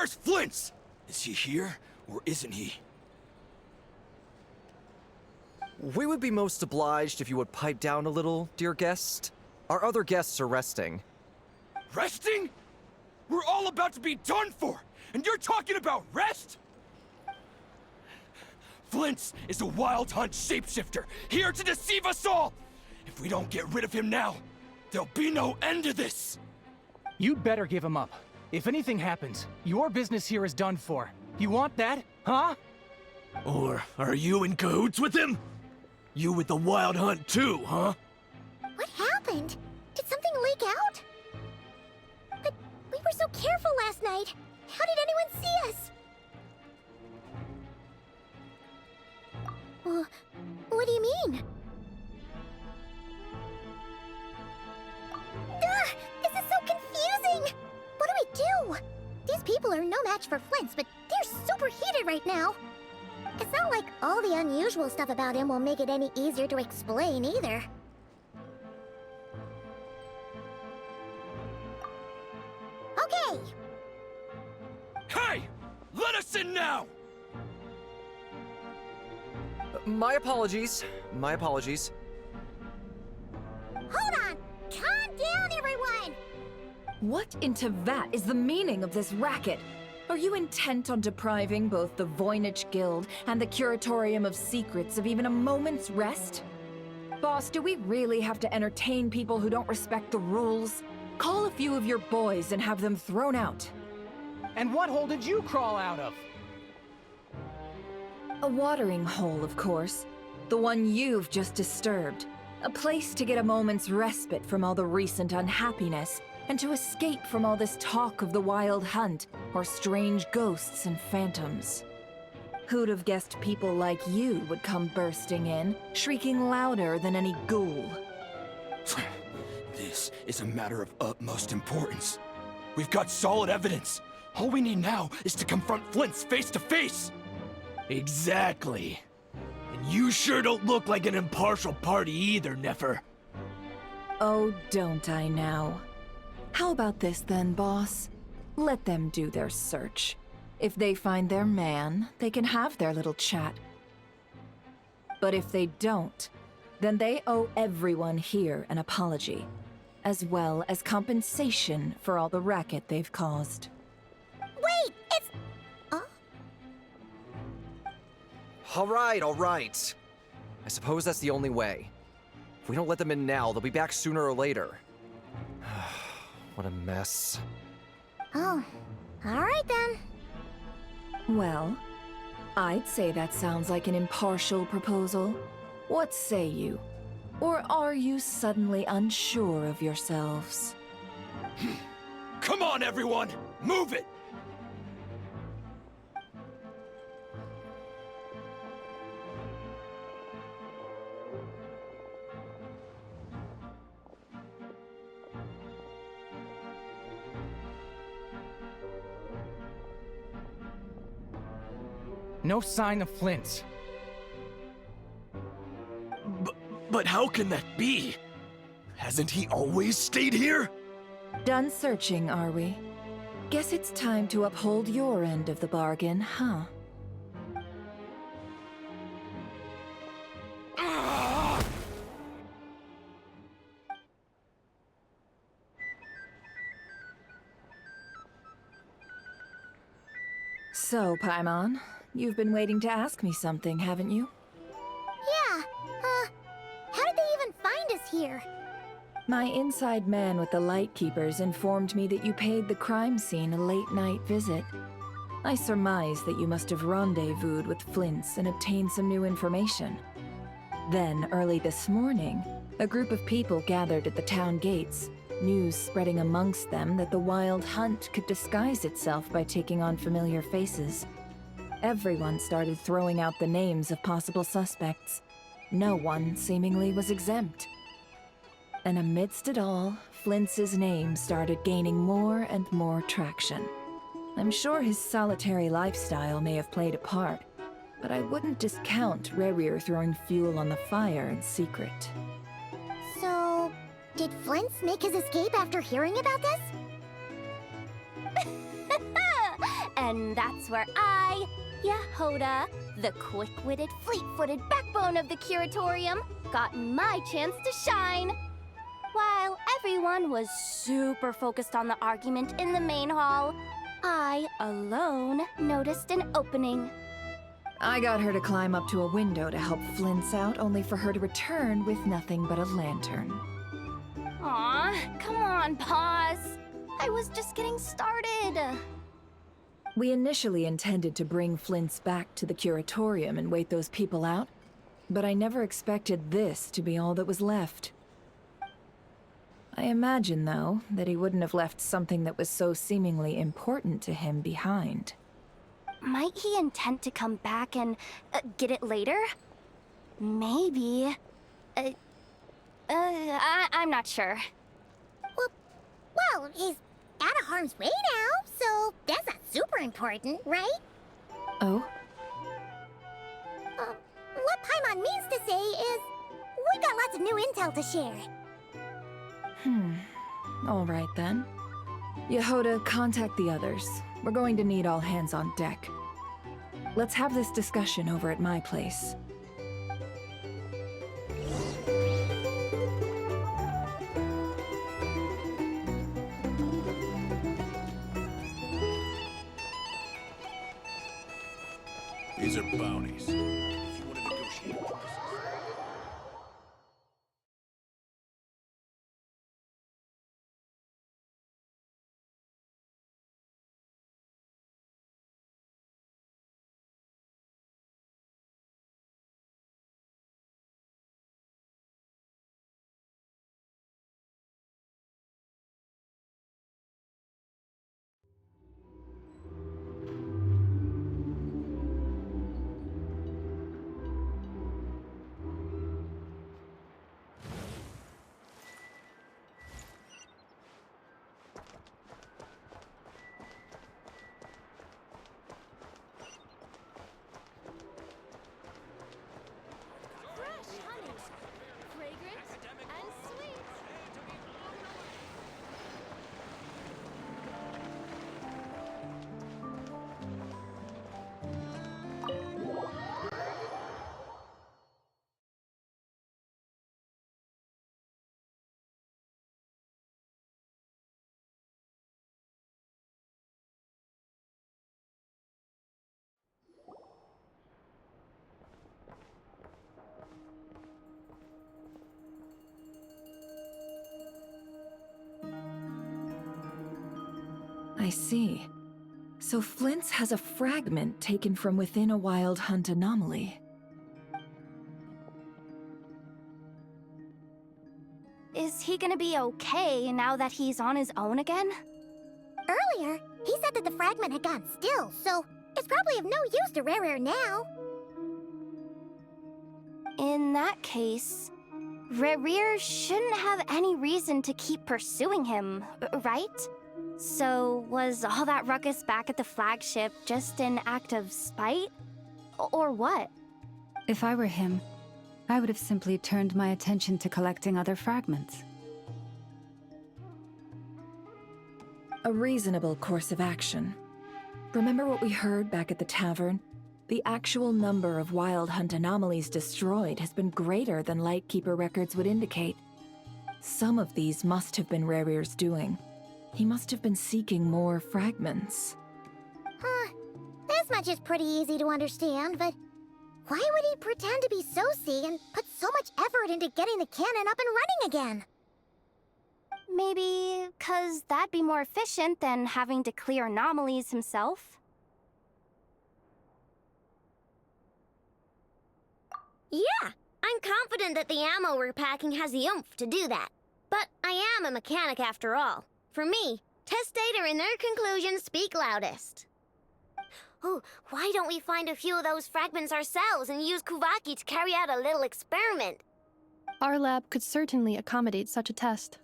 Where's Flint's? Is he here, or isn't he? We would be most obliged if you would pipe down a little, dear guest. Our other guests are resting. Resting? We're all about to be done for, and you're talking about rest? Flint's is a wild hunt shapeshifter, here to deceive us all! If we don't get rid of him now, there'll be no end to this! You'd better give him up. If anything happens, your business here is done for. You want that, huh? Or are you in cahoots with him? You with the wild hunt too, huh? What happened? Did something leak out? But we were so careful last night. How did anyone see us? What do you mean? This is so confusing! What do we do? These people are no match for Flint's, but they're super heated right now. It's not like all the unusual stuff about him will make it any easier to explain either. Okay! Hey! Let us in now! My apologies. My apologies. Hold on! Calm down, everyone! What in Tevat is the meaning of this racket? Are you intent on depriving both the Voynich Guild and the Curatorium of Secrets of even a moment's rest? Boss, do we really have to entertain people who don't respect the rules? Call a few of your boys and have them thrown out. And what hole did you crawl out of? A watering hole, of course. The one you've just disturbed. A place to get a moment's respite from all the recent unhappiness, and to escape from all this talk of the wild hunt, or strange ghosts and phantoms. Who'd have guessed people like you would come bursting in, shrieking louder than any ghoul? This is a matter of utmost importance. We've got solid evidence. All we need now is to confront Flint's face to face. Exactly. And you sure don't look like an impartial party either, Nefer. Oh, don't I now? How about this then, boss? Let them do their search. If they find their man, they can have their little chat. But if they don't, then they owe everyone here an apology, as well as compensation for all the racket they've caused. Wait, it's... All right. I suppose that's the only way. If we don't let them in now, they'll be back sooner or later. What a mess. Oh, alright then. Well, I'd say that sounds like an impartial proposal. What say you? Or are you suddenly unsure of yourselves? Come on, everyone! Move it! No sign of Flint's. But how can that be? Hasn't he always stayed here? Done searching, are we? Guess it's time to uphold your end of the bargain, huh? So, Paimon, you've been waiting to ask me something, haven't you? Yeah, how did they even find us here? My inside man with the Lightkeepers informed me that you paid the crime scene a late-night visit. I surmise that you must have rendezvoused with Flint's and obtained some new information. Then, early this morning, a group of people gathered at the town gates, news spreading amongst them that the wild hunt could disguise itself by taking on familiar faces. Everyone started throwing out the names of possible suspects. No one, seemingly, was exempt. And amidst it all, Flint's name started gaining more and more traction. I'm sure his solitary lifestyle may have played a part, but I wouldn't discount Rerir throwing fuel on the fire in secret. So, did Flint's make his escape after hearing about this? And that's where I, Yehoda, the quick-witted, fleet-footed backbone of the curatorium, got my chance to shine. While everyone was super focused on the argument in the main hall, I, alone, noticed an opening. I got her to climb up to a window to help Flint's out, only for her to return with nothing but a lantern. Aw, come on, pause. I was just getting started. We initially intended to bring Flint's back to the curatorium and wait those people out, but I never expected this to be all that was left. I imagine, though, that he wouldn't have left something that was so seemingly important to him behind. Might he intend to come back and get it later? Maybe. I'm not sure. Well, he's out of harm's way now, so that's not super important, right? Oh? What Paimon means to say is, we got lots of new intel to share. All right then. Yehoda, contact the others. We're going to need all hands on deck. Let's have this discussion over at my place. These are bounties. If you want to negotiate prices. I see. So Flint's has a fragment taken from within a wild hunt anomaly. Is he gonna be okay now that he's on his own again? Earlier, he said that the fragment had gone still, so it's probably of no use to Rare now. In that case, Rare shouldn't have any reason to keep pursuing him, right? So, was all that ruckus back at the flagship just an act of spite? Or what? If I were him, I would have simply turned my attention to collecting other fragments. A reasonable course of action. Remember what we heard back at the tavern? The actual number of wild hunt anomalies destroyed has been greater than Lightkeeper records would indicate. Some of these must have been Rare's doing. He must have been seeking more fragments. This much is pretty easy to understand, but why would he pretend to be Soci and put so much effort into getting the cannon up and running again? Maybe 'cause that'd be more efficient than having to clear anomalies himself? Yeah, I'm confident that the ammo we're packing has the oomph to do that. But I am a mechanic after all. For me, test data and their conclusions speak loudest. Oh, why don't we find a few of those fragments ourselves and use Kuvaki to carry out a little experiment? Our lab could certainly accommodate such a test.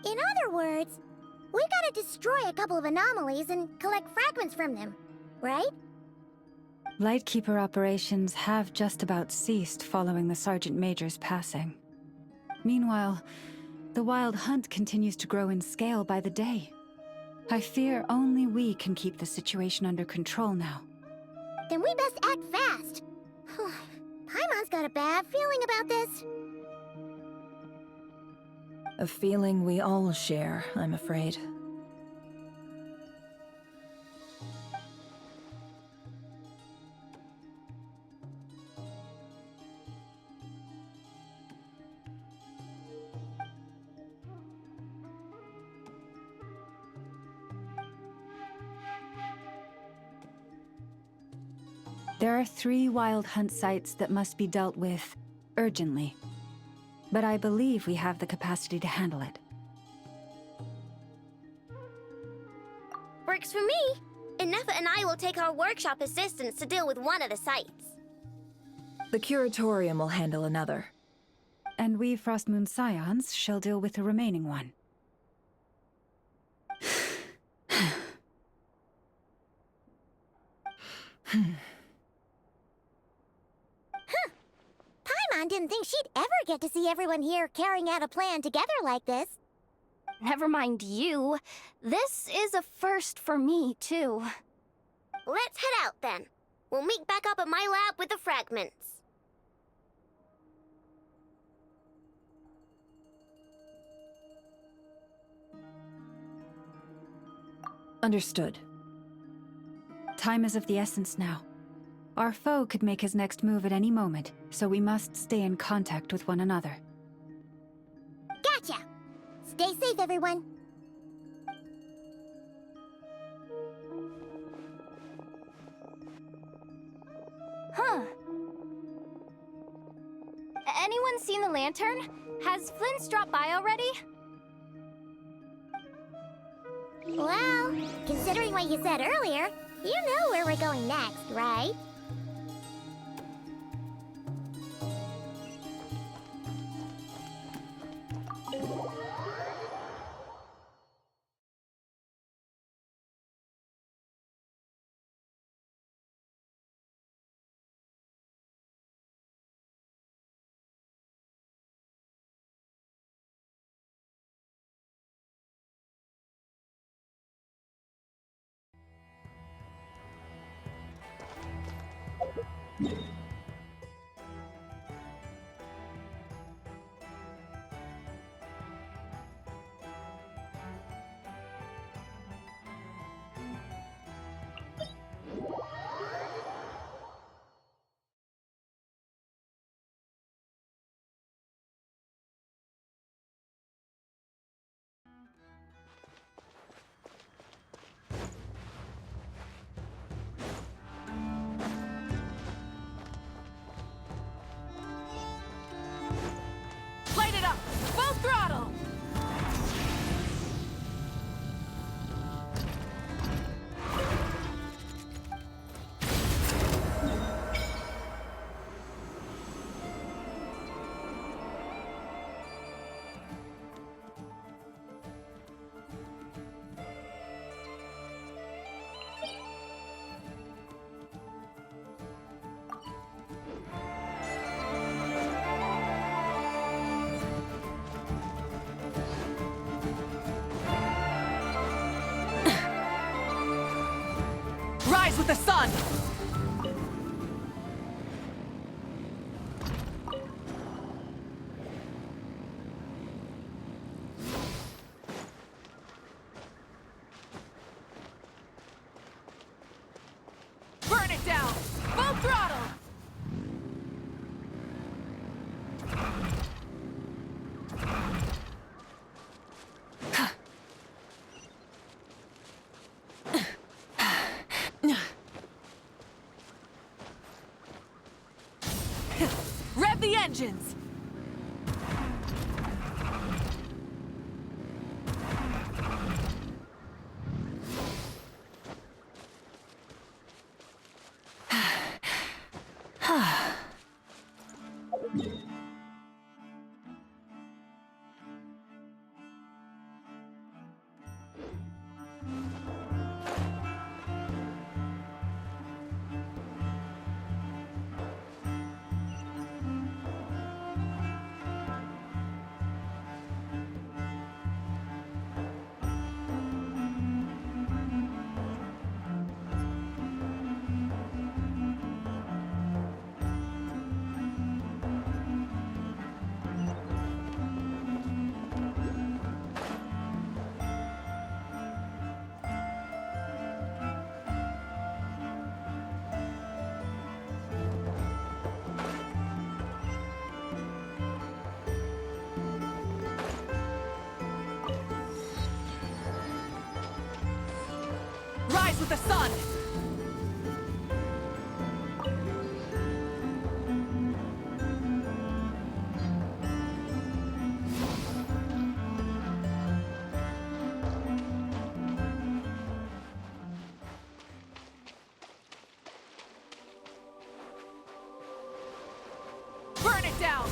In other words, we gotta destroy a couple of anomalies and collect fragments from them, right? Lightkeeper operations have just about ceased following the Sergeant Major's passing. Meanwhile, the wild hunt continues to grow in scale by the day. I fear only we can keep the situation under control now. Then we best act fast. Paimon's got a bad feeling about this. A feeling we all share, I'm afraid. There are 3 wild hunt sites that must be dealt with urgently. But I believe we have the capacity to handle it. Works for me. Inefa and I will take our workshop assistants to deal with one of the sites. The curatorium will handle another. And we Frostmoon Scions shall deal with the remaining one. Paimon didn't think she'd ever get to see everyone here carrying out a plan together like this. Never mind you. This is a first for me, too. Let's head out then. We'll meet back up at my lab with the fragments. Understood. Time is of the essence now. Our foe could make his next move at any moment, so we must stay in contact with one another. Gotcha! Stay safe, everyone. Huh. Anyone seen the lantern? Has Flint's dropped by already? Well, considering what you said earlier, you know where we're going next, right? Light it up! Full throttle! Rise with the sun! Burn it down! Full throttle! Rev the engines! rise with the sun! Burn it down!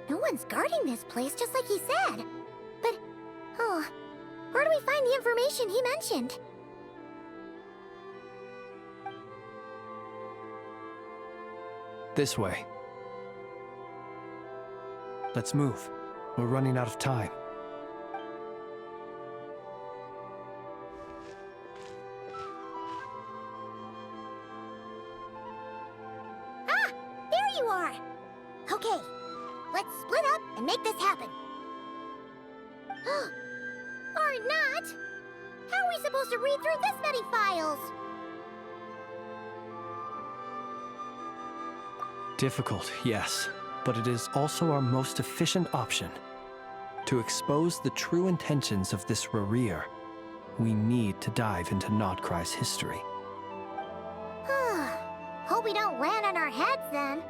No one's guarding this place, just like he said. But, where do we find the information he mentioned? This way. Let's move. We're running out of time. Ah! There you are! Okay, let's split up and make this happen. Or not! How are we supposed to read through this many files? Difficult, yes, but it is also our most efficient option. To expose the true intentions of this Rereer, we need to dive into Nod-Krai's history. Hope we don't land on our heads then.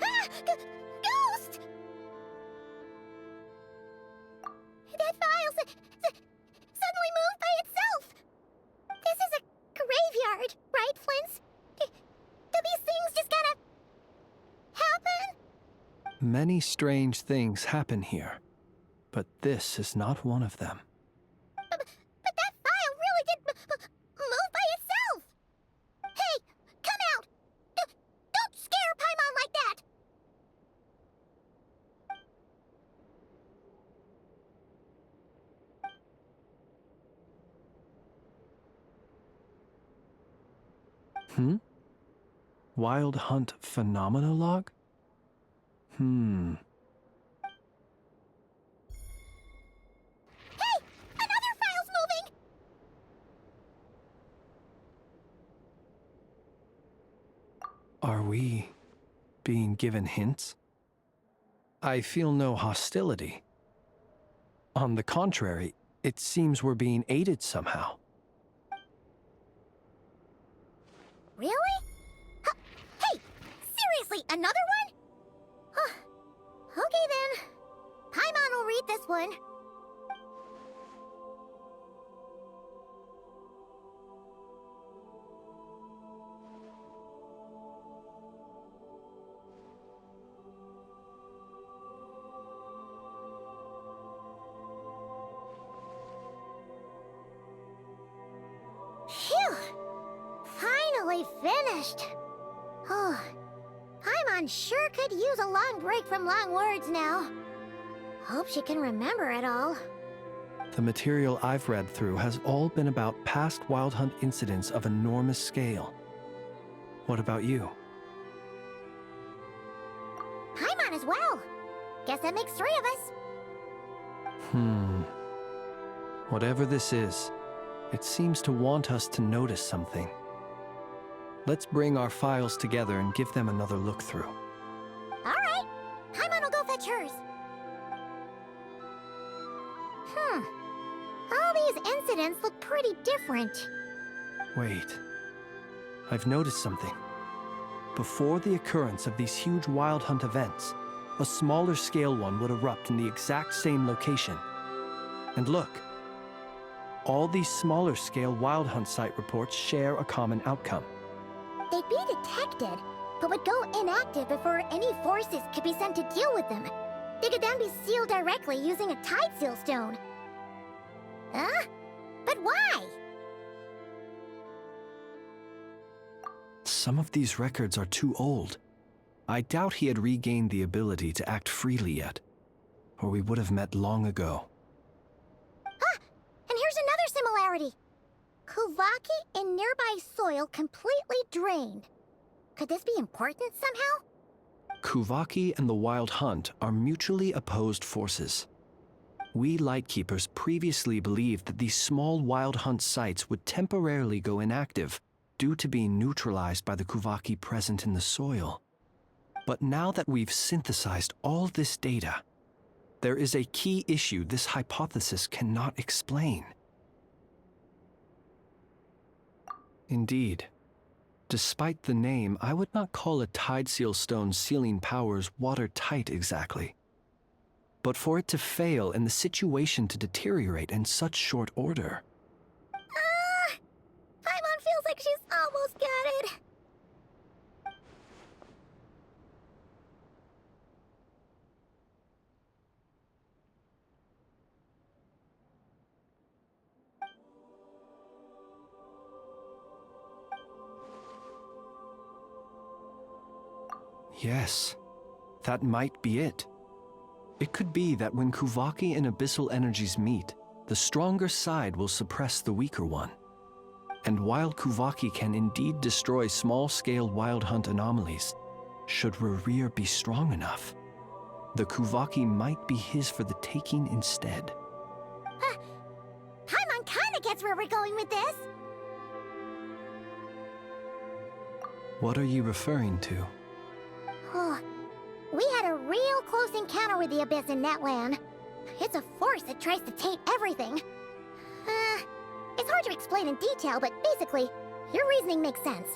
Ah! Ghost! That file suddenly moved by itself. This is a graveyard, right, Flint's? Do these things just kind of happen? Many strange things happen here, but this is not one of them. But that file really did move by itself. Hey, come out! Don't scare Paimon like that! Wild Hunt Phenomenologue? Hey! Another file's moving! Are we being given hints? I feel no hostility. On the contrary, it seems we're being aided somehow. Really? Hey! Seriously, another one? Okay then. Paimon will read this one. Phew! Finally finished. Oh, Paimon sure could use a long break from long words now. Hope she can remember it all. The material I've read through has all been about past Wild Hunt incidents of enormous scale. What about you? Paimon as well. Guess that makes 3 of us. Whatever this is, it seems to want us to notice something. Let's bring our files together and give them another look through. All right. Paimon will go fetch hers. All these incidents look pretty different. Wait. I've noticed something. Before the occurrence of these huge Wild Hunt events, a smaller scale one would erupt in the exact same location. And look. All these smaller scale Wild Hunt site reports share a common outcome. They'd be detected, but would go inactive before any forces could be sent to deal with them. They could then be sealed directly using a tide seal stone. Huh? But why? Some of these records are too old. I doubt he had regained the ability to act freely yet, or we would have met long ago. similarity. Kuvaki in nearby soil completely drained. Could this be important somehow? Kuvaki and the Wild Hunt are mutually opposed forces. We Lightkeepers previously believed that these small Wild Hunt sites would temporarily go inactive due to being neutralized by the Kuvaki present in the soil. But now that we've synthesized all this data, there is a key issue this hypothesis cannot explain. Indeed, despite the name, I would not call a Tideseal Stone's sealing powers watertight exactly. But for it to fail and the situation to deteriorate in such short order... Paimon feels like she's almost got it. Yes, that might be it. It could be that when Kuvaki and abyssal energies meet, the stronger side will suppress the weaker one. And while Kuvaki can indeed destroy small-scale Wild Hunt anomalies, should Rerir be strong enough, the Kuvaki might be his for the taking instead. Paimon kinda gets where we're going with this. What are you referring to? Oh, we had a real close encounter with the Abyss in Netland. It's a force that tries to taint everything. It's hard to explain in detail, but basically, your reasoning makes sense.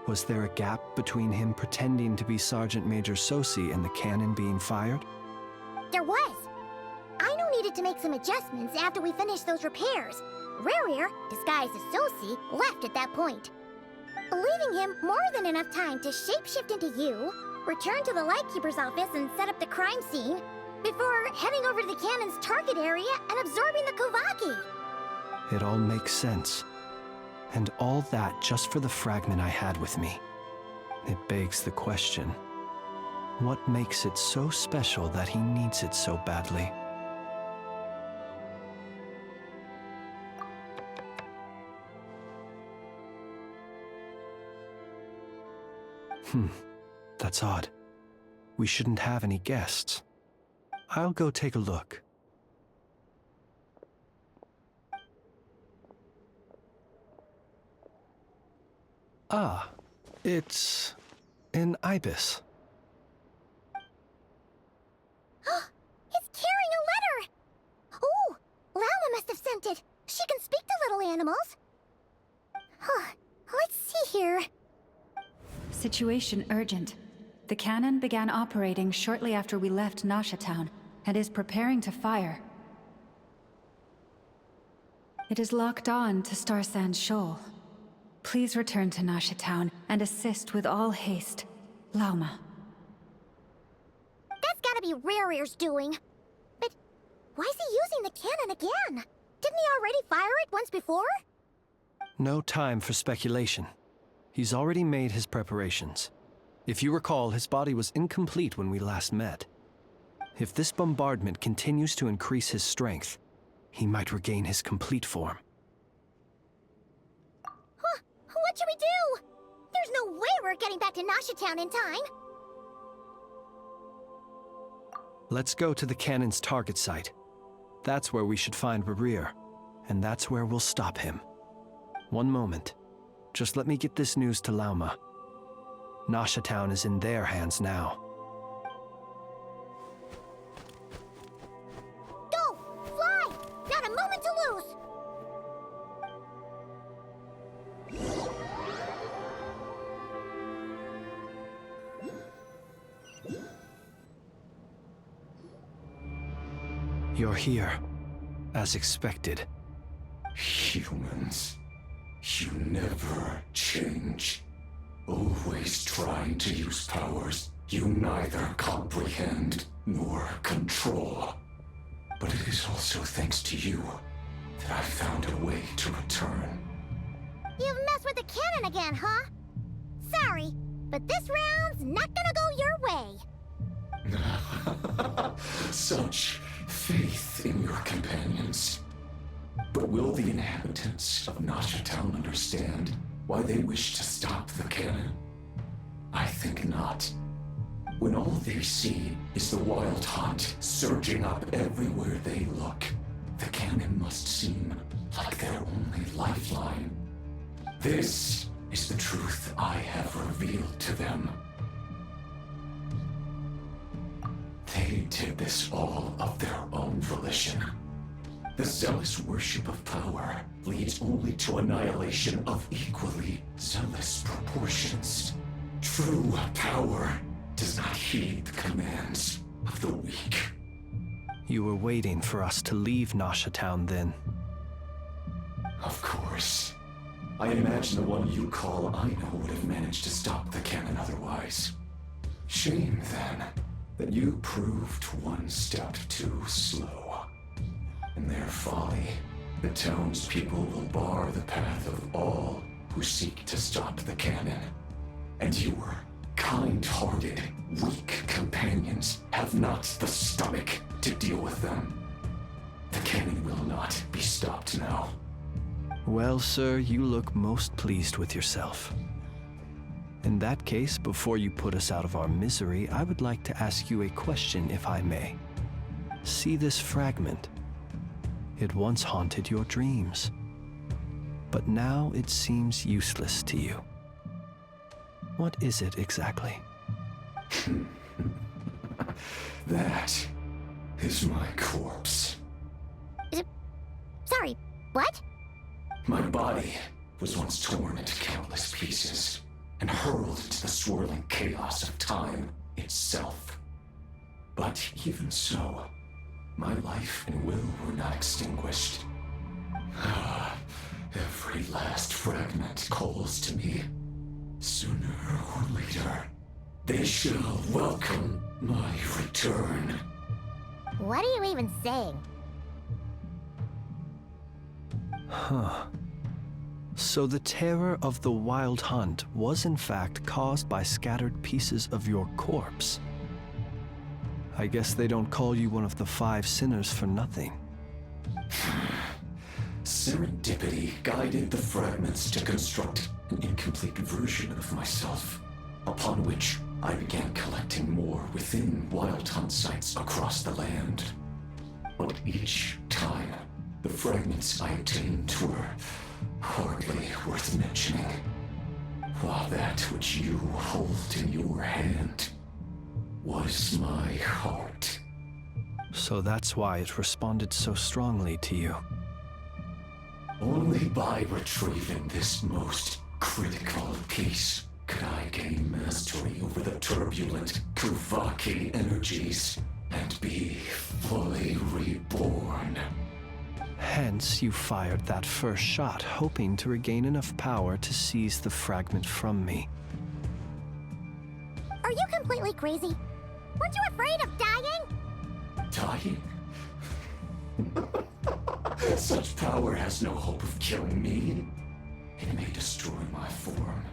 Was there a gap between him pretending to be Sergeant Major Sosi and the cannon being fired? There was. Aino needed to make some adjustments after we finished those repairs. Rerir, disguised as Sosi, left at that point, leaving him more than enough time to shapeshift into you, return to the Lightkeeper's office and set up the crime scene, before heading over to the cannon's target area and absorbing the Kuvaki. It all makes sense. And all that just for the fragment I had with me. It begs the question, what makes it so special that he needs it so badly? That's odd. We shouldn't have any guests. I'll go take a look. Ah, it's an ibis. It's carrying a letter! Oh, Lauma must have sent it. She can speak to little animals. Let's see here. Situation urgent. The cannon began operating shortly after we left Nasha Town and is preparing to fire. It is locked on to Star Sand Shoal. Please return to Nasha Town and assist with all haste. Lauma. That's gotta be Rerir's doing. But why is he using the cannon again? Didn't he already fire it once before? No time for speculation. He's already made his preparations. If you recall, his body was incomplete when we last met. If this bombardment continues to increase his strength, he might regain his complete form. What should we do? There's no way we're getting back to Nasha Town in time. Let's go to the cannon's target site. That's where we should find Rerir, and that's where we'll stop him. One moment. Just let me get this news to Lauma. Nasha Town is in their hands now. Go! Fly! Not a moment to lose! You're here, as expected. Humans, you never change. Always trying to use powers you neither comprehend nor control. But it is also thanks to you that I found a way to return. You've messed with the cannon again, huh? Sorry, but this round's not gonna go your way. such faith in your companions. But will the inhabitants of Nasha Town understand why they wish to stop the cannon? I think not. When all they see is the wild hunt surging up everywhere they look, the cannon must seem like their only lifeline. This is the truth I have revealed to them. They did this all of their own volition. The zealous worship of power leads only to annihilation of equally zealous proportions. True power does not heed the commands of the weak. You were waiting for us to leave Nasha Town then. Of course. I imagine the one you call Aino would have managed to stop the cannon otherwise. Shame, then, that you proved one step too slow. In their folly, the townspeople will bar the path of all who seek to stop the cannon. And your kind-hearted, weak companions have not the stomach to deal with them. The cannon will not be stopped now. Well, sir, you look most pleased with yourself. In that case, before you put us out of our misery, I would like to ask you a question, if I may. See this fragment? It once haunted your dreams, but now it seems useless to you. What is it exactly? That is my corpse. Sorry, what? My body was once torn into countless pieces and hurled into the swirling chaos of time itself. But even so, my life and will were not extinguished. Every last fragment calls to me. Sooner or later, they shall welcome my return. What are you even saying? Huh. So the terror of the wild hunt was in fact caused by scattered pieces of your corpse. I guess they don't call you one of the 5 sinners for nothing. Serendipity guided the fragments to construct an incomplete version of myself, upon which I began collecting more within wild hunt sites across the land. But each time, the fragments I obtained were hardly worth mentioning, while that which you hold in your hand was my heart. So that's why it responded so strongly to you. Only by retrieving this most critical piece could I gain mastery over the turbulent Kuvaki energies and be fully reborn. Hence, you fired that first shot, hoping to regain enough power to seize the fragment from me. Are you completely crazy? Weren't you afraid of dying? Dying? Such power has no hope of killing me. It may destroy my form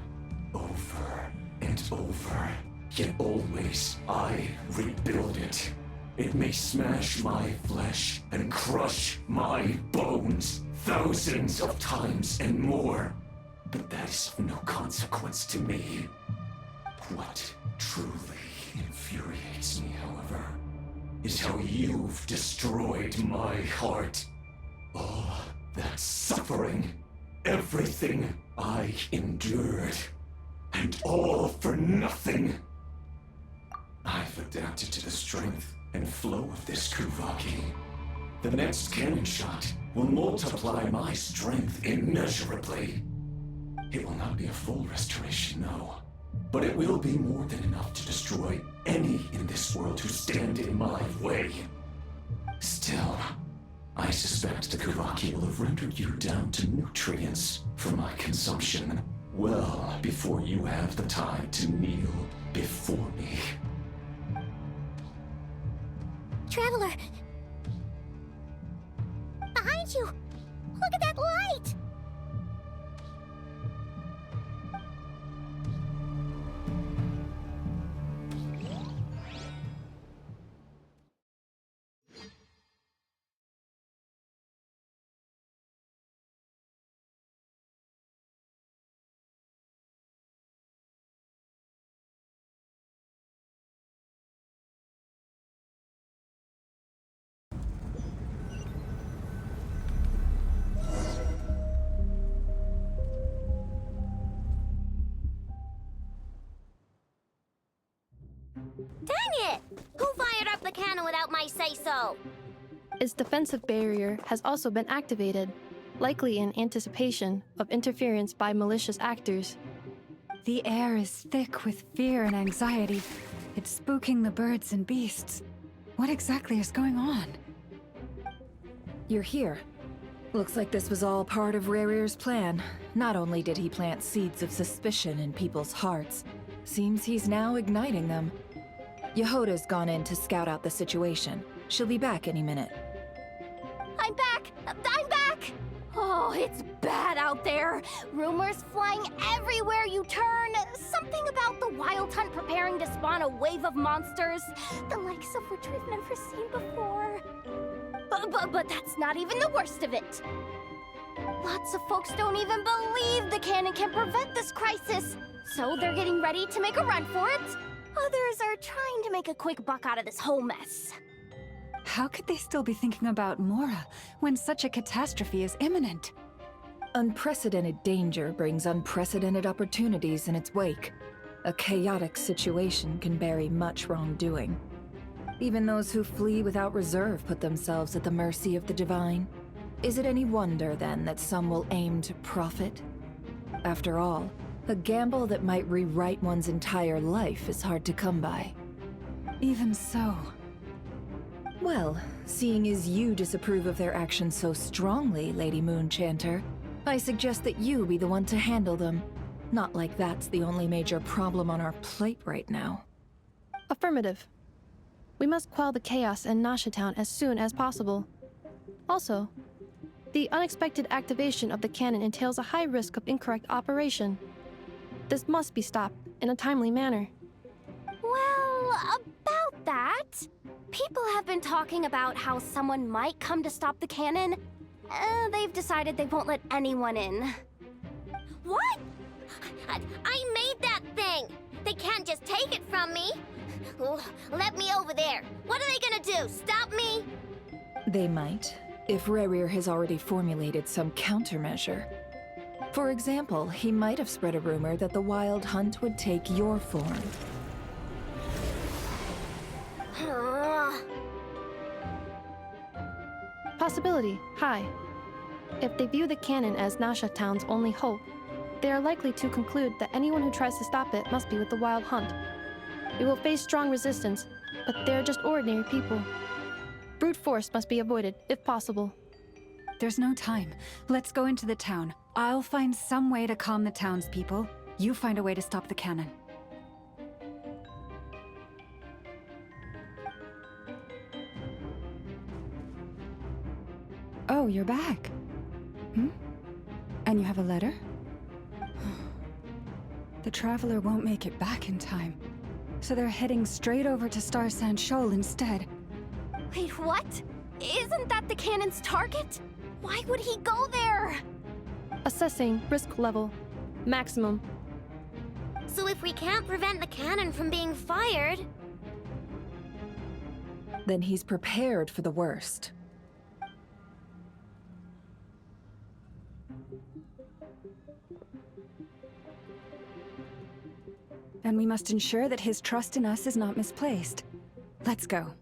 over and over, yet always I rebuild it. It may smash my flesh and crush my bones thousands of times and more, but that is of no consequence to me. What truly infuriates me, however, is how you've destroyed my heart. All that suffering, everything I endured, and all for nothing. I've adapted to the strength and flow of this Kuvaki. The next cannon shot will multiply my strength immeasurably. It will not be a full restoration, no, but it will be more than enough to destroy any in this world who stand in my way. Still, I suspect the Kuvaki will have rendered you down to nutrients for my consumption well before you have the time to kneel before me. Traveler! Behind you! Look at that light! Dang it! Who fired up the cannon without my say-so? Its defensive barrier has also been activated, likely in anticipation of interference by malicious actors. The air is thick with fear and anxiety. It's spooking the birds and beasts. What exactly is going on? You're here. Looks like this was all part of Rarir's plan. Not only did he plant seeds of suspicion in people's hearts, seems he's now igniting them. Yehoda's gone in to scout out the situation. She'll be back any minute. I'm back! I'm back! Oh, it's bad out there. Rumors flying everywhere you turn. Something about the Wild Hunt preparing to spawn a wave of monsters, the likes of which we've never seen before. But that's not even the worst of it. Lots of folks don't even believe the cannon can prevent this crisis, so they're getting ready to make a run for it. Others are trying to make a quick buck out of this whole mess. How could they still be thinking about Mora when such a catastrophe is imminent? Unprecedented danger brings unprecedented opportunities in its wake. A chaotic situation can bury much wrongdoing. Even those who flee without reserve put themselves at the mercy of the divine. Is it any wonder, then, that some will aim to profit? After all, a gamble that might rewrite one's entire life is hard to come by. Even so. Well, seeing as you disapprove of their actions so strongly, Lady Moonchanter, I suggest that you be the one to handle them. Not like that's the only major problem on our plate right now. Affirmative. We must quell the chaos in Nasha Town as soon as possible. Also, the unexpected activation of the cannon entails a high risk of incorrect operation. This must be stopped in a timely manner. Well, about that, people have been talking about how someone might come to stop the cannon. They've decided they won't let anyone in. What? I made that thing! They can't just take it from me! Oh, let me over there! What are they gonna do? Stop me? They might, if Rarir has already formulated some countermeasure. For example, he might have spread a rumor that the Wild Hunt would take your form. Possibility high. If they view the cannon as Nasha Town's only hope, they are likely to conclude that anyone who tries to stop it must be with the Wild Hunt. We will face strong resistance, but they're just ordinary people. Brute force must be avoided, if possible. There's no time. Let's go into the town. I'll find some way to calm the townspeople. You find a way to stop the cannon. Oh, you're back. And you have a letter? The Traveler won't make it back in time. So they're heading straight over to Star Sand Shoal instead. Wait, what? Isn't that the cannon's target? Why would he go there? Assessing risk level. Maximum. So if we can't prevent the cannon from being fired... Then he's prepared for the worst. And we must ensure that his trust in us is not misplaced. Let's go.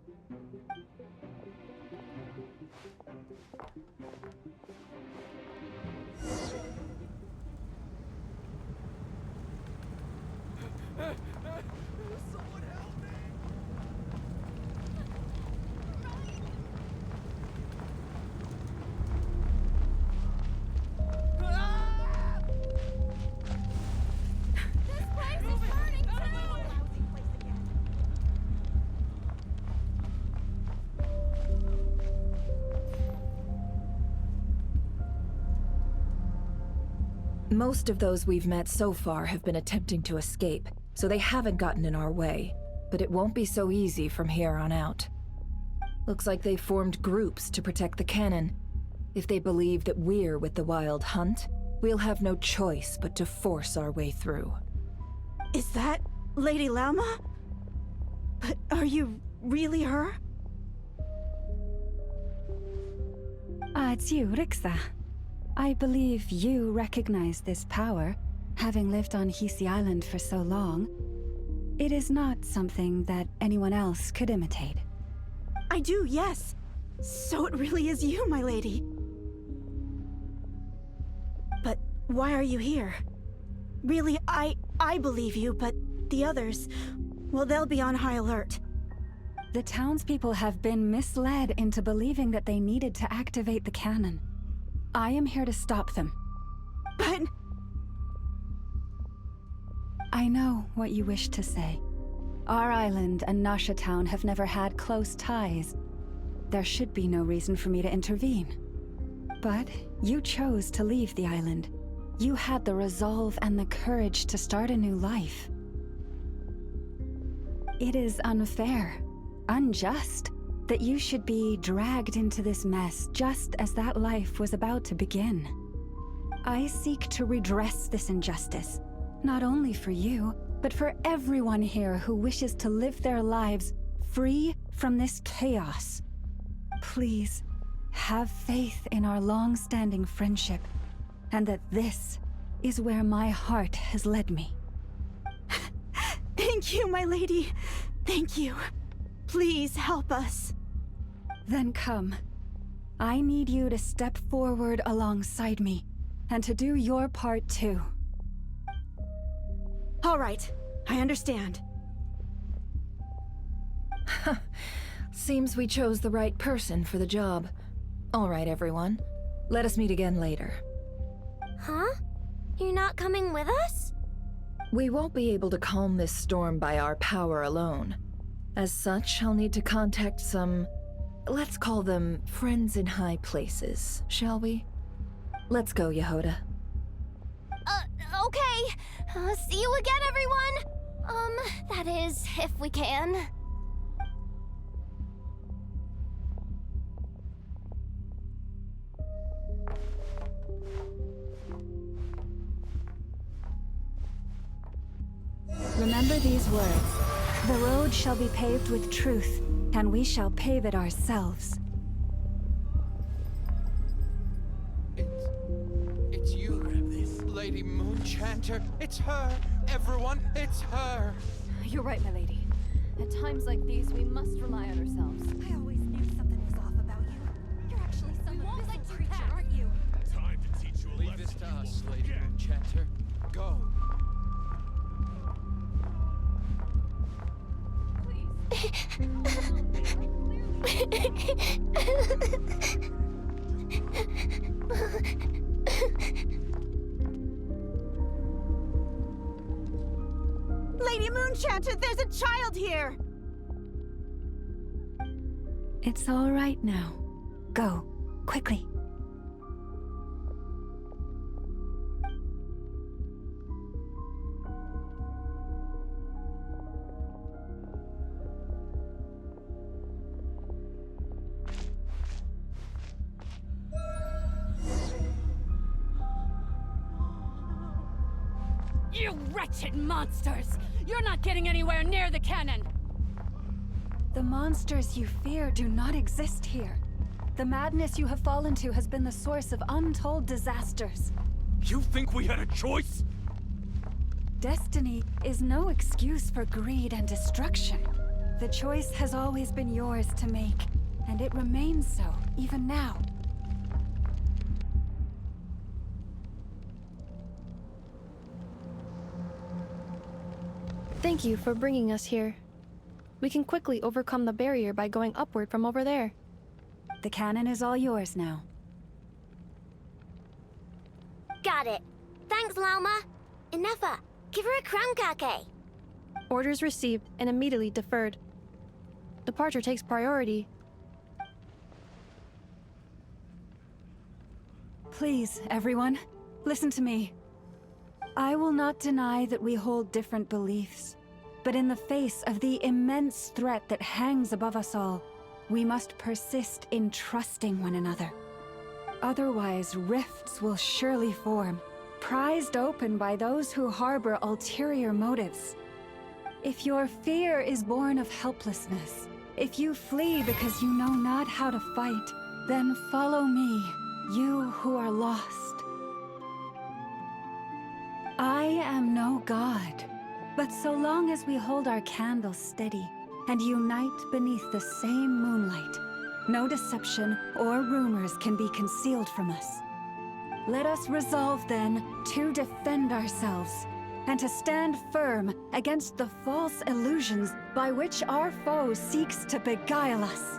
Most of those we've met so far have been attempting to escape, so they haven't gotten in our way. But it won't be so easy from here on out. Looks like they've formed groups to protect the cannon. If they believe that we're with the Wild Hunt, we'll have no choice but to force our way through. Is that Lady Lauma? But are you really her? It's you, Rixa. I believe you recognize this power, having lived on Hisi Island for so long. It is not something that anyone else could imitate. I do, yes. So it really is you, my lady. But why are you here? Really, I believe you, but the others, well, they'll be on high alert. The townspeople have been misled into believing that they needed to activate the cannon. I am here to stop them. But... I know what you wish to say. Our island and Nasha Town have never had close ties. There should be no reason for me to intervene. But you chose to leave the island. You had the resolve and the courage to start a new life. It is unfair, unjust, that you should be dragged into this mess just as that life was about to begin. I seek to redress this injustice, not only for you, but for everyone here who wishes to live their lives free from this chaos. Please, have faith in our long-standing friendship, and that this is where my heart has led me. Thank you, my lady. Thank you. Please help us. Then come. I need you to step forward alongside me, and to do your part too. All right, I understand. Seems we chose the right person for the job. All right, everyone. Let us meet again later. Huh? You're not coming with us? We won't be able to calm this storm by our power alone. As such, I'll need to contact some... let's call them friends in high places, shall we? Let's go, Yehoda. Okay. See you again, everyone! That is, if we can. Remember these words. The road shall be paved with truth, and we shall pave it ourselves. It's you, Lady Moonchanter. It's her. Everyone, it's her. You're right, my lady. At times like these, we must rely on ourselves. I always knew something was off about you. You're actually some abyssal creature, aren't you? Time to teach you a Leave this to us, Lady Moonchanter. Go. Lady Moonchanter, there's a child here! It's all right now. Go, quickly. You wretched monsters! You're not getting anywhere near the cannon! The monsters you fear do not exist here. The madness you have fallen to has been the source of untold disasters. You think we had a choice? Destiny is no excuse for greed and destruction. The choice has always been yours to make, and it remains so, even now. Thank you for bringing us here. We can quickly overcome the barrier by going upward from over there. The cannon is all yours now. Got it. Thanks, Lauma. Inefa, give her a crown kake. Orders received and immediately deferred. Departure takes priority. Please, everyone, listen to me. I will not deny that we hold different beliefs, but in the face of the immense threat that hangs above us all, we must persist in trusting one another. Otherwise, rifts will surely form, prized open by those who harbor ulterior motives. If your fear is born of helplessness, if you flee because you know not how to fight, then follow me, you who are lost. I am no god, But so long as we hold our candles steady and unite beneath the same moonlight, no deception or rumors can be concealed from us. Let us resolve then to defend ourselves and to stand firm against the false illusions by which our foe seeks to beguile us.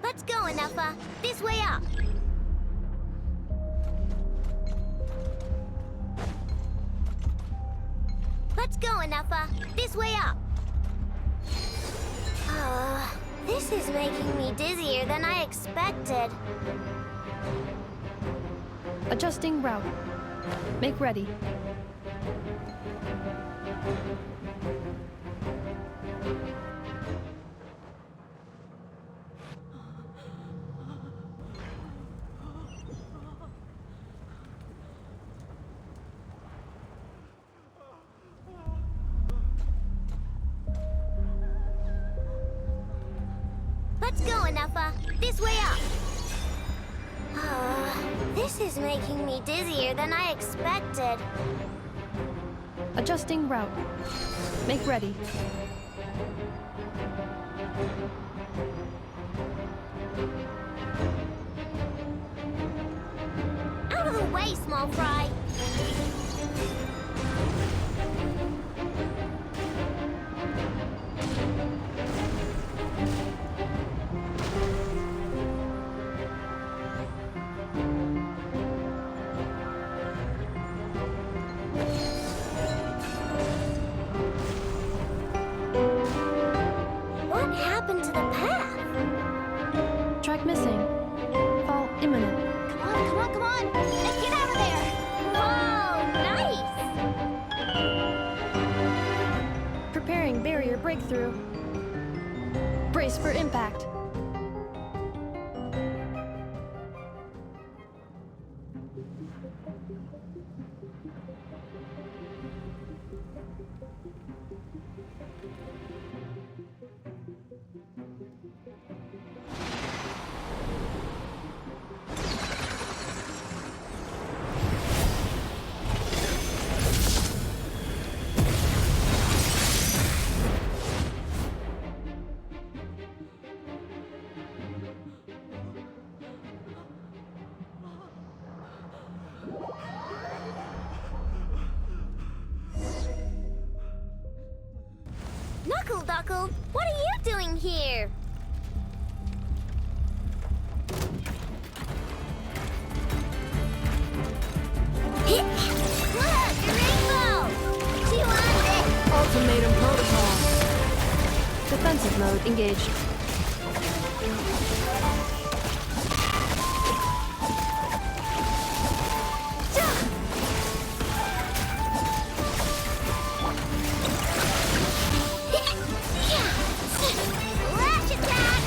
Let's go, Anafa. This way up. Let's go, Anafa. This way up. This is making me dizzier than I expected. Adjusting route. Make ready. Let's go, Anafa. This way up. This is making me dizzier than I expected. Adjusting route. Make ready. Out of the way, small fry. What happened to the path? Track missing. Fall imminent. Come on, come on, come on! Let's get out of there! Whoa, nice! Preparing barrier breakthrough. Brace for impact. Knuckle, what are you doing here? Look, a rainbow! She won it! Ultimatum protocol. Defensive mode engaged. Lash attack!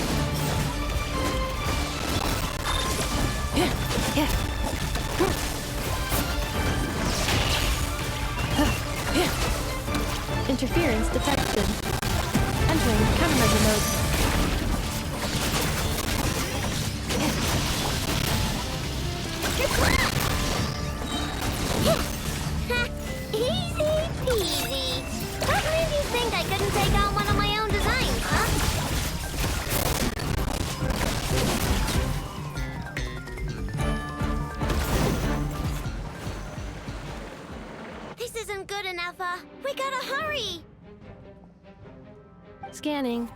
Interference detected. Entering countermeasure mode. Easy peasy. What made you think I couldn't take on one of my own designs, huh? This isn't good enough, we gotta hurry! Scanning.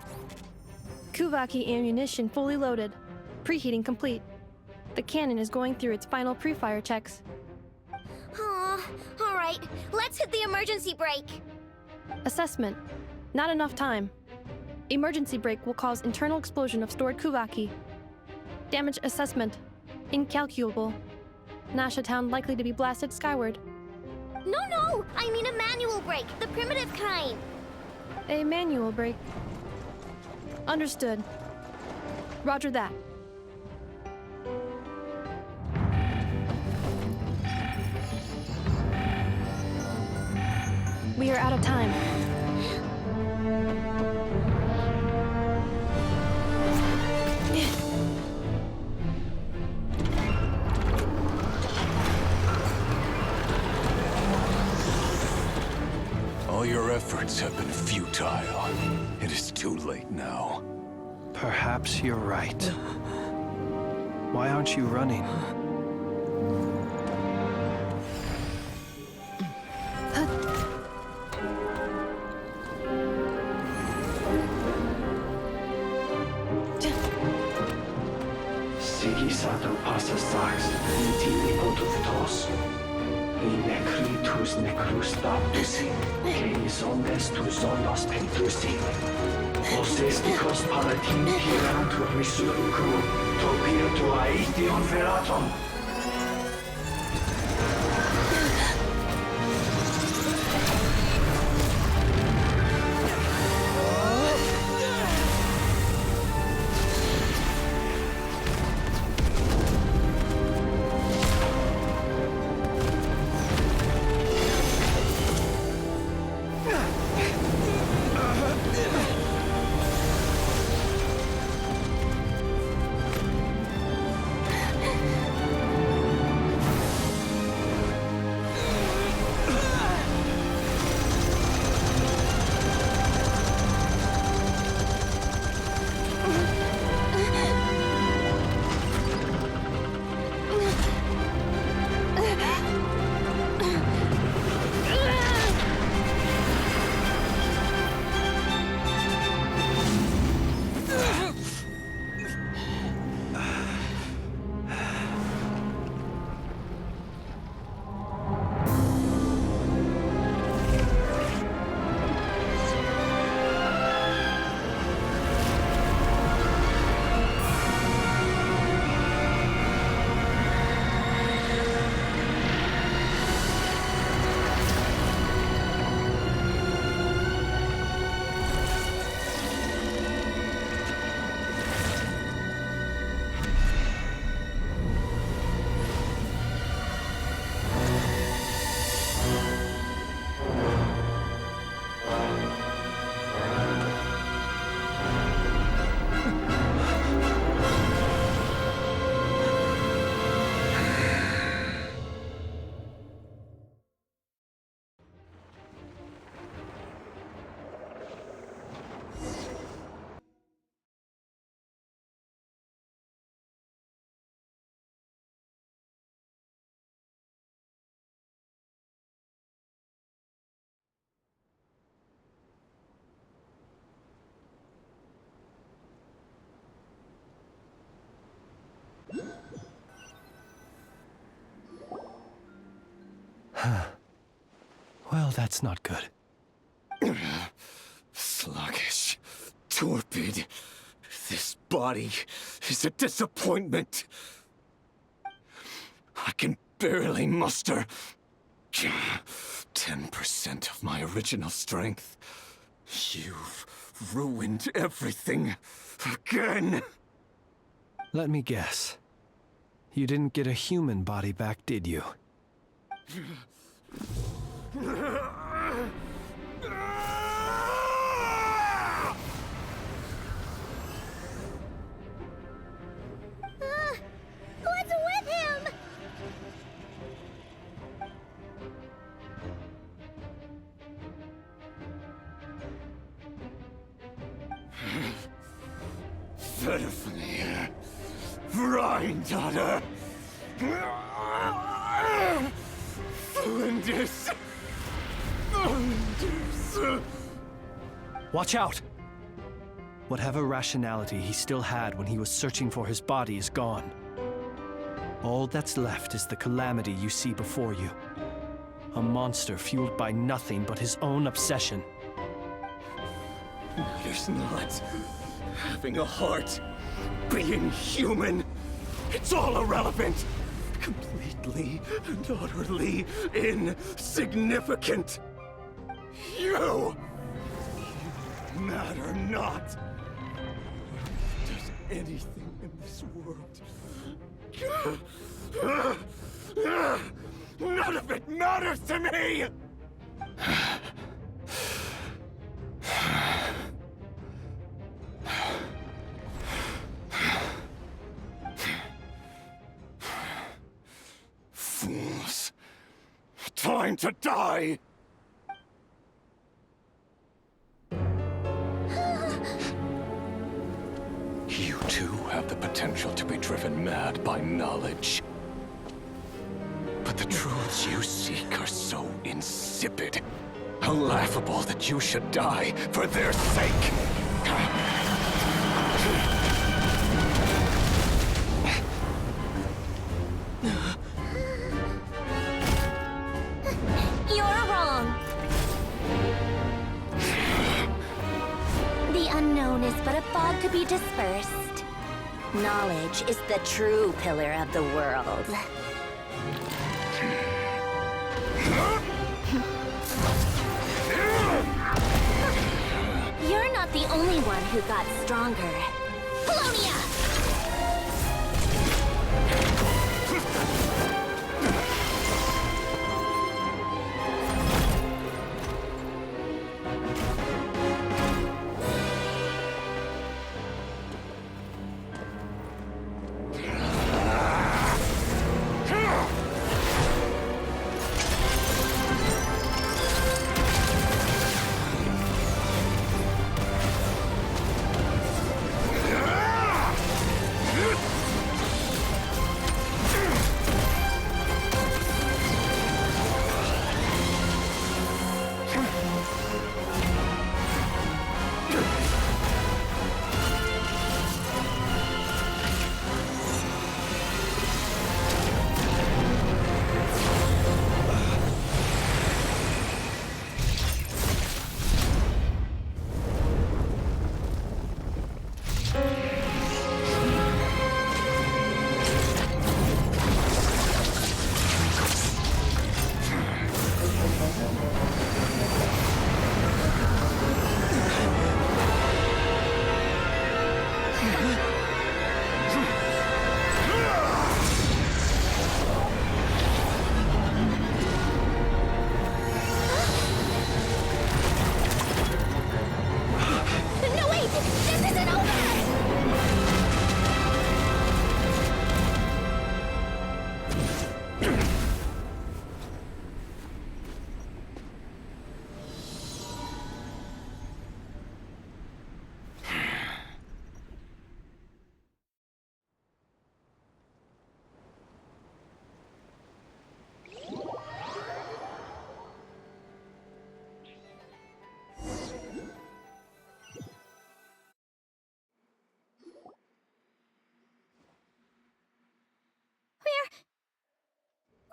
Kuvaki ammunition fully loaded. Preheating complete. The cannon is going through its final pre-fire checks. Alright, let's hit the emergency brake. Assessment. Not enough time. Emergency brake will cause internal explosion of stored Kuvaki. Damage assessment. Incalculable. Nasha Town likely to be blasted skyward. No! I mean a manual brake, the primitive kind. A manual brake. Understood. Roger that. We are out of time. All your efforts have been futile. It is too late now. Perhaps you're right. Why aren't you running? Sigisato passa sax, intimi potuftos. In necritus necrus baptisi, ceis omnes tu zonos pentusi. Os esticos palatin pirantur resurrucum, topirtu aetion veratum. Well, that's not good. Sluggish. Torpid. This body is a disappointment. I can barely muster 10% of my original strength. You've ruined everything again. Let me guess. You didn't get a human body back, did you? What's with him? Verfnir. Vrindaughter. Flinders. Watch out! Whatever rationality he still had when he was searching for his body is gone. All that's left is the calamity you see before you. A monster fueled by nothing but his own obsession. Matters not. Having a heart. Being human. It's all irrelevant. Completely and utterly insignificant. You matter not. Does anything in this world. None of it matters to me! trying to die! You too have the potential to be driven mad by knowledge. But the truths you seek are so insipid, how laughable that you should die for their sake. You're wrong. The unknown is but a fog to be dispersed. Knowledge is the true pillar of the world. You're not the only one who got stronger. Polonia!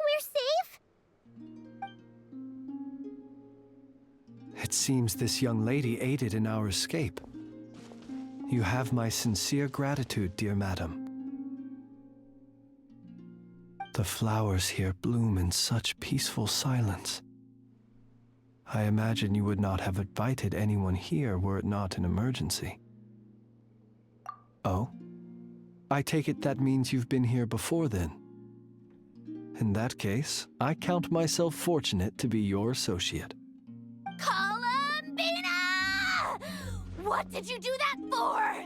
We're safe? It seems this young lady aided in our escape. You have my sincere gratitude, dear madam. The flowers here bloom in such peaceful silence. I imagine you would not have invited anyone here were it not an emergency. Oh? I take it that means you've been here before then. In that case, I count myself fortunate to be your associate. Columbina! What did you do that for?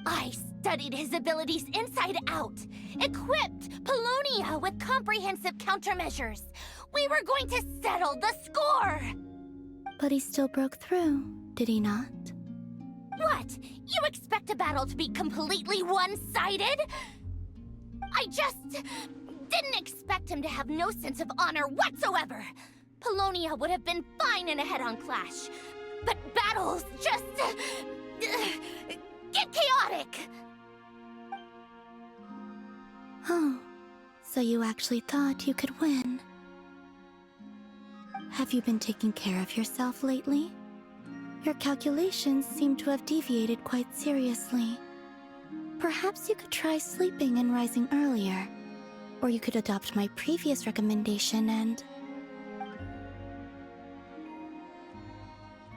I studied his abilities inside out, equipped Polonia with comprehensive countermeasures. We were going to settle the score! But he still broke through, did he not? What? You expect a battle to be completely one-sided? I just didn't expect him to have no sense of honor whatsoever. Polonia would have been fine in a head-on clash, but battles just get chaotic. Oh, so you actually thought you could win. Have you been taking care of yourself lately? Your calculations seem to have deviated quite seriously. Perhaps you could try sleeping and rising earlier. Or you could adopt my previous recommendation and...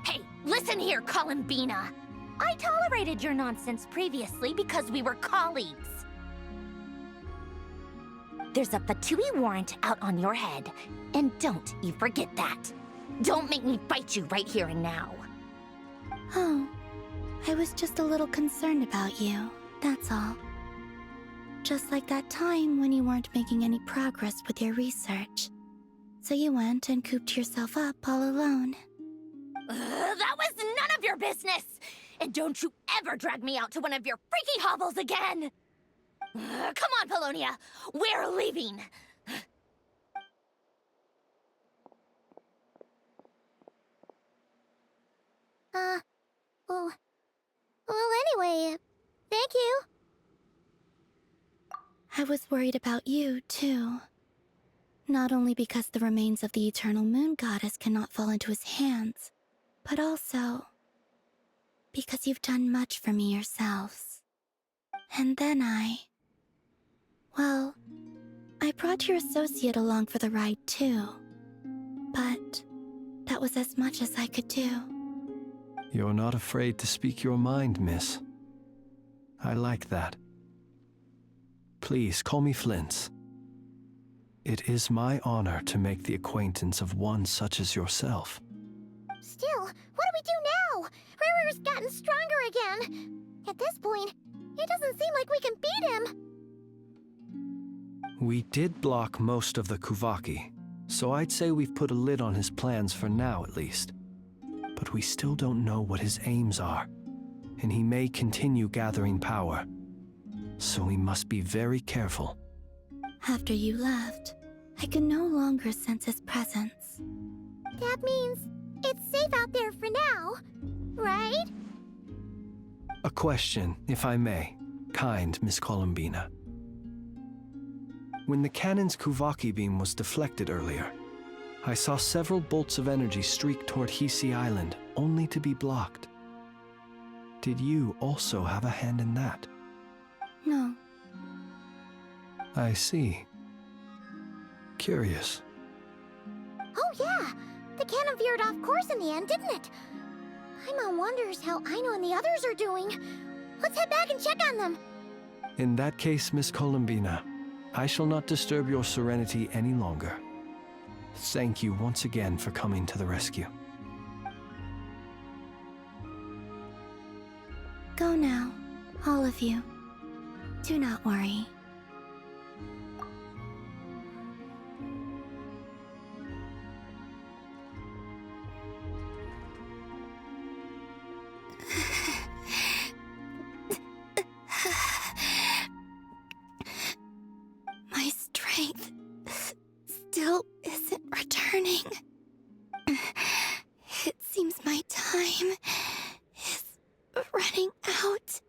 Hey, listen here, Columbina! I tolerated your nonsense previously because we were colleagues. There's a Fatui warrant out on your head, and don't you forget that. Don't make me fight you right here and now. Oh, I was just a little concerned about you, that's all. Just like that time when you weren't making any progress with your research. So you went and cooped yourself up all alone. That was none of your business! And don't you ever drag me out to one of your freaky hovels again! Come on, Polonia! We're leaving! Well, anyway, thank you. I was worried about you, too. Not only because the remains of the eternal moon goddess cannot fall into his hands, but also because you've done much for me yourselves. And then well, I brought your associate along for the ride, too. But that was as much as I could do. You're not afraid to speak your mind, miss. I like that. Please, call me Flint's. It is my honor to make the acquaintance of one such as yourself. Still, what do we do now? Rirer's gotten stronger again. At this point, it doesn't seem like we can beat him. We did block most of the Kuvaki, so I'd say we've put a lid on his plans for now at least. But we still don't know what his aims are, and he may continue gathering power. So we must be very careful. After you left, I could no longer sense his presence. That means it's safe out there for now, right? A question, if I may, kind Miss Columbina. When the cannon's Kuvaki beam was deflected earlier, I saw several bolts of energy streak toward Hisi Island, only to be blocked. Did you also have a hand in that? No. I see. Curious. Oh yeah! The cannon veered off course in the end, didn't it? Paimon wonders how Aino and the others are doing. Let's head back and check on them. In that case, Miss Columbina, I shall not disturb your serenity any longer. Thank you once again for coming to the rescue. Go now, all of you. Do not worry. My strength still isn't returning. It seems my time is running out.